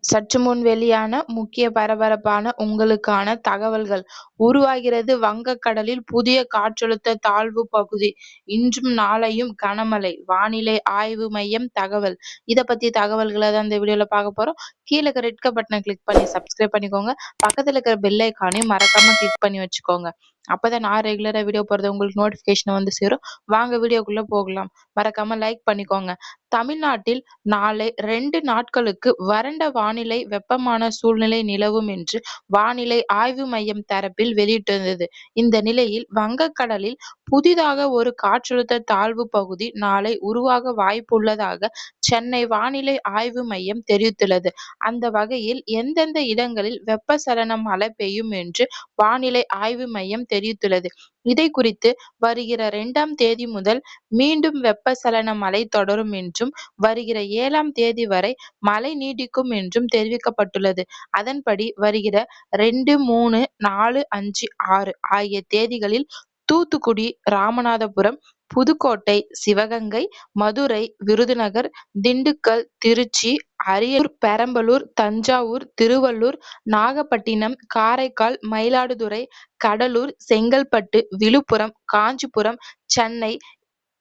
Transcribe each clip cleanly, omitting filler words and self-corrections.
சற்று முன் வெளியான முக்கிய பரபரப்பான உங்களுக்கான தகவல்கள். உருவாகிறது வங்கக்கடலில் புதிய காற்றழுத்த தாழ்வு பகுதி. இன்றும் நாளையும் கனமழை. வானிலை ஆய்வு மையம் தகவல். இத பத்தி தகவல்களை தான் இந்த வீடியோல பார்க்க போறோம். கீழ இருக்க ரெட் பட்டனை கிளிக் பண்ணி சப்ஸ்கிரைப் பண்ணிக்கோங்க. பக்கத்துல இருக்கிற பெல் ஐக்கானையும் மறக்காம கிளிக் பண்ணி வச்சுக்கோங்க. அப்பதான் நான் ரெகுலரா வீடியோ போடுறது உங்களுக்கு நோட்டிபிகேஷன் வந்து சேரும். வாங்க வீடியோக்குள்ள போகலாம். மறக்காம லைக் பண்ணிக்கோங்க. தமிழ்நாட்டில் நாளை 2 நாட்களுக்கு வறண்ட வானிலை, வெப்பமான சூழ்நிலை நிலவும் என்று வானிலை ஆய்வு மையம் தரப்பில் வெளியிட்டிருந்தது. இந்த நிலையில் வங்கக்கடலில் புதிதாக ஒரு காற்றழுத்த தாழ்வு பகுதி நாளை உருவாக வாய்ப்புள்ளதாக சென்னை வானிலை ஆய்வு மையம் தெரிவித்துள்ளது. அந்த வகையில் எந்தெந்த இடங்களில் வெப்பசலன மழை பெய்யும் என்று வானிலை ஆய்வு மையம் தெரிவித்துள்ளது. இதை குறித்து வருகிற 2ஆம் தேதி முதல் மீண்டும் வெப்பசலன மழை தொடரும் என்றும், வருகிற 7ஆம் தேதி வரை மழை நீடிக்கும் என்றும் தெரிவிக்கப்பட்டுள்ளது. அதன்படி வருகிற 2, 3, 4, 5, 6 ஆகிய தேதிகளில் தூத்துக்குடி, ராமநாதபுரம், புதுக்கோட்டை, சிவகங்கை, மதுரை, விருதுநகர், திண்டுக்கல், திருச்சி, அரியலூர், பெரம்பலூர், தஞ்சாவூர், திருவள்ளூர், நாகப்பட்டினம், காரைக்கால், மயிலாடுதுறை, கடலூர், செங்கல்பட்டு, விழுப்புரம், காஞ்சிபுரம், சென்னை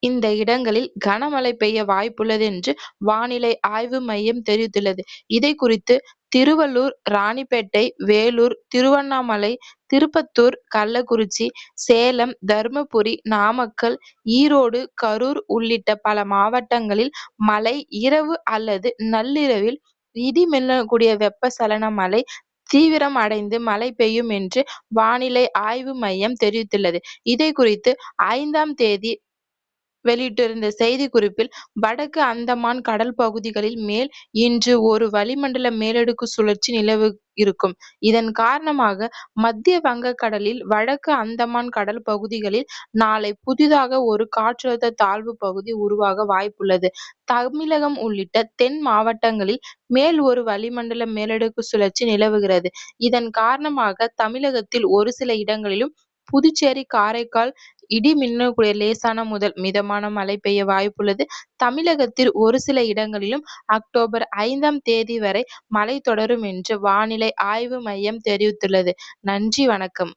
இந்த இடங்களில் கனமழை பெய்ய வாய்ப்புள்ளது என்று வானிலை ஆய்வு மையம் தெரிவித்துள்ளது. இதை குறித்து திருவள்ளூர், ராணிப்பேட்டை, வேலூர், திருவண்ணாமலை, திருப்பத்தூர், கள்ளக்குறிச்சி, சேலம், தர்மபுரி, நாமக்கல், ஈரோடு, கரூர் உள்ளிட்ட பல மாவட்டங்களில் மழை இரவு அல்லது நள்ளிரவில் இடி மின்னக்கூடிய வெப்பசலன மழை தீவிரம் அடைந்து மழை பெய்யும் என்று வானிலை ஆய்வு மையம் தெரிவித்துள்ளது. இதை குறித்து 5ஆம் தேதி வெளியிட்டிருந்த செய்திக்குறிப்பில், வடக்கு அந்தமான் கடல் பகுதிகளில் மேல் இன்று ஒரு வளிமண்டல மேலடுக்கு சுழற்சி நிலவு இருக்கும். இதன் காரணமாக மத்திய வங்கக்கடலில் வடக்கு அந்தமான் கடல் பகுதிகளில் நாளை புதிதாக ஒரு காற்றழுத்த தாழ்வு பகுதி உருவாக வாய்ப்புள்ளது. தமிழகம் உள்ளிட்ட தென் மாவட்டங்களில் மேல் ஒரு வளிமண்டல மேலடுக்கு சுழற்சி நிலவுகிறது. இதன் காரணமாக தமிழகத்தில் ஒரு சில இடங்களிலும், புதுச்சேரி, காரைக்கால் இடி மின்னக்கூடிய லேசான முதல் மிதமான மழை பெய்ய வாய்ப்புள்ளது. தமிழகத்தில் ஒரு சில இடங்களிலும் அக்டோபர் 5ஆம் தேதி வரை மழை தொடரும் என்று வானிலை ஆய்வு மையம் தெரிவித்துள்ளது. நன்றி, வணக்கம்.